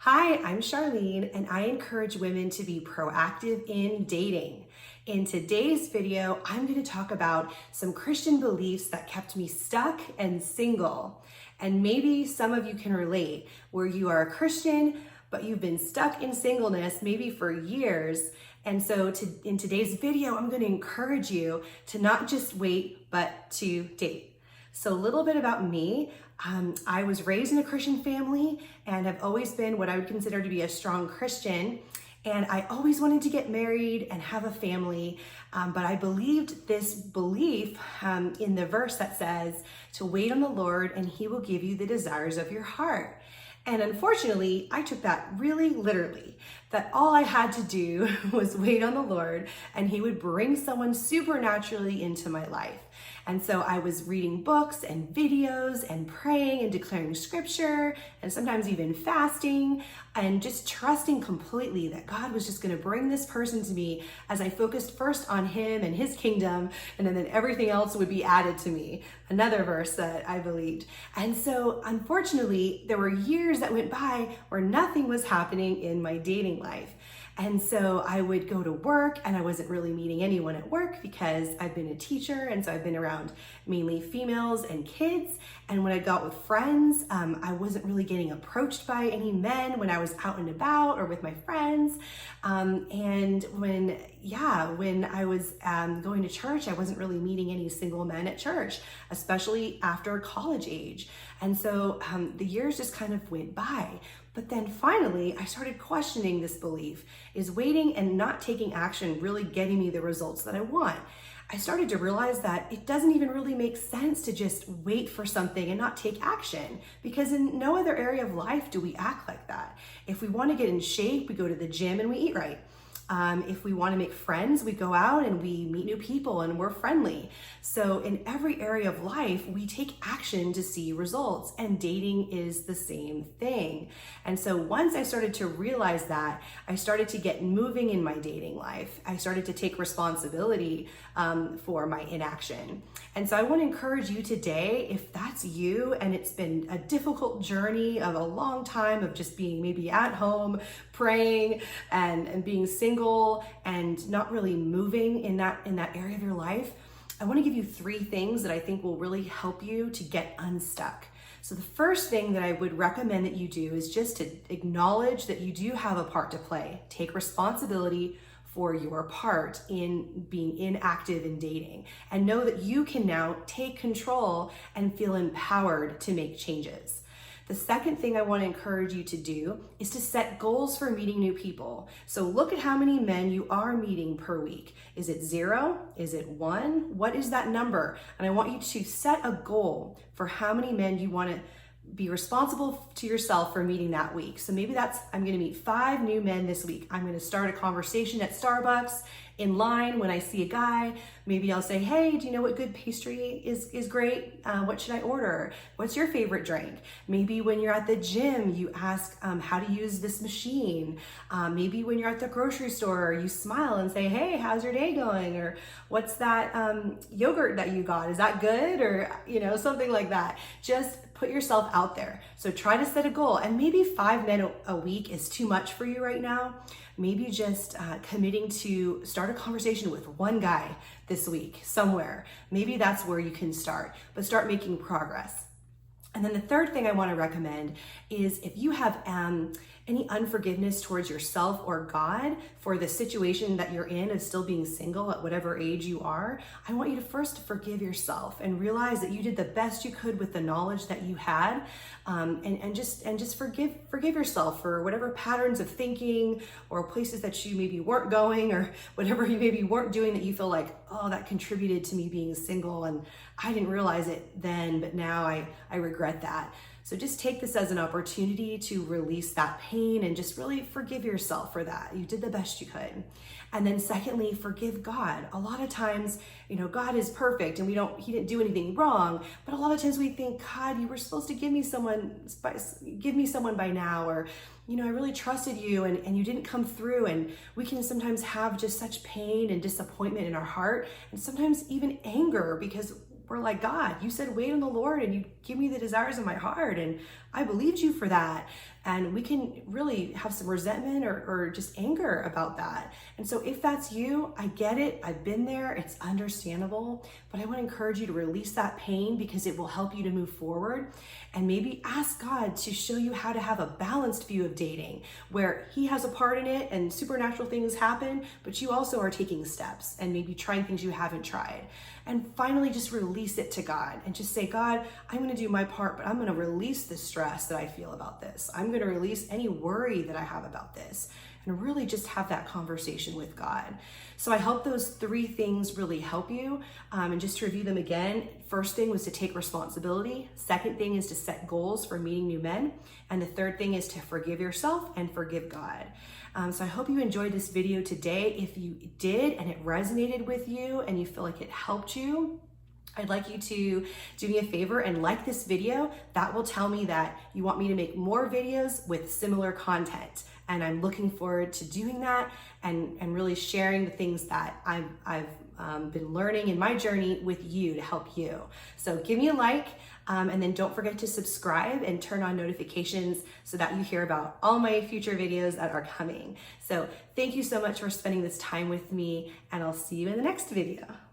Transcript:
Hi, I'm Charlene, and I encourage women to be proactive in dating. In today's video, I'm going to talk about some Christian beliefs that kept me stuck and single. And maybe some of you can relate, where you are a Christian, but you've been stuck in singleness maybe for years. And so in today's video, I'm going to encourage you to not just wait, but to date. So a little bit about me. I was raised in a Christian family and have always been what I would consider to be a strong Christian. And I always wanted to get married and have a family. But I believed this belief in the verse that says to wait on the Lord and he will give you the desires of your heart. And unfortunately, I took that really literally, that all I had to do was wait on the Lord and he would bring someone supernaturally into my life. And so I was reading books and videos and praying and declaring scripture and sometimes even fasting and just trusting completely that God was just going to bring this person to me as I focused first on him and his kingdom, and then everything else would be added to me. Another verse that I believed. And so unfortunately, there were years that went by where nothing was happening in my dating life. And so I would go to work and I wasn't really meeting anyone at work because I've been a teacher. And so I've been around mainly females and kids. And when I got with friends, I wasn't really getting approached by any men when I was out and about or with my friends. And when I was going to church, I wasn't really meeting any single men at church, especially after college age. And so the years just kind of went by. But then finally, I started questioning this belief. Is waiting and not taking action really getting me the results that I want? I started to realize that it doesn't even really make sense to just wait for something and not take action, because in no other area of life do we act like that. If we want to get in shape, we go to the gym and we eat right. If we want to make friends, we go out and we meet new people and we're friendly. So in every area of life, we take action to see results, and dating is the same thing. And so once I started to realize that, I started to get moving in my dating life. I started to take responsibility for my inaction. And so I want to encourage you today, if that's you and it's been a difficult journey of a long time of just being maybe at home, praying and being single and not really moving in that area of your life, I want to give you 3 things that I think will really help you to get unstuck. So the first thing that I would recommend that you do is just to acknowledge that you do have a part to play. Take responsibility for your part in being inactive in dating, and know that you can now take control and feel empowered to make changes. The second thing I want to encourage you to do is to set goals for meeting new people. So look at how many men you are meeting per week. Is it 0? Is it 1? What is that number? And I want you to set a goal for how many men you want to be responsible to yourself for meeting that week. So maybe that's, I'm going to meet 5 new men this week. I'm going to start a conversation at Starbucks in line when I see a guy. Maybe I'll say, hey, do you know what good pastry is great? What should I order? What's your favorite drink? Maybe when you're at the gym, you ask how to use this machine. Maybe when you're at the grocery store, you smile and say, hey, how's your day going? Or what's that yogurt that you got? Is that good? Or, something like that. Just put yourself out there. So try to set a goal, and maybe 5 men a week is too much for you right now. Maybe just committing to start a conversation with one guy this week somewhere. Maybe that's where you can start, but start making progress. And then the third thing I want to recommend is if you have any unforgiveness towards yourself or God for the situation that you're in of still being single at whatever age you are, I want you to first forgive yourself and realize that you did the best you could with the knowledge that you had, and just forgive yourself for whatever patterns of thinking or places that you maybe weren't going or whatever you maybe weren't doing that you feel like, oh, that contributed to me being single and I didn't realize it then, but now I regret that. So just take this as an opportunity to release that pain and just really forgive yourself for that. You did the best you could. And then secondly, forgive God. A lot of times, God is perfect and he didn't do anything wrong. But a lot of times we think, God, you were supposed to give me someone by now, or, I really trusted you and you didn't come through. And we can sometimes have just such pain and disappointment in our heart, and sometimes even anger, because we're like, God, you said wait on the Lord and you give me the desires of my heart, and I believed you for that. And we can really have some resentment or just anger about that. And so if that's you, I get it. I've been there. It's understandable. But I want to encourage you to release that pain because it will help you to move forward. And maybe ask God to show you how to have a balanced view of dating where He has a part in it and supernatural things happen, but you also are taking steps and maybe trying things you haven't tried. And finally, just release it to God and just say, God, I'm going to do my part, but I'm going to release the stress that I feel about this. I'm going to release any worry that I have about this and really just have that conversation with God. So I hope those 3 things really help you. And just to review them again, first thing was to take responsibility. Second thing is to set goals for meeting new men. And the third thing is to forgive yourself and forgive God. So I hope you enjoyed this video today. If you did and it resonated with you and you feel like it helped you, I'd like you to do me a favor and like this video. That will tell me that you want me to make more videos with similar content. And I'm looking forward to doing that and really sharing the things that I've been learning in my journey with you to help you. So give me a like, and then don't forget to subscribe and turn on notifications so that you hear about all my future videos that are coming. So thank you so much for spending this time with me, and I'll see you in the next video.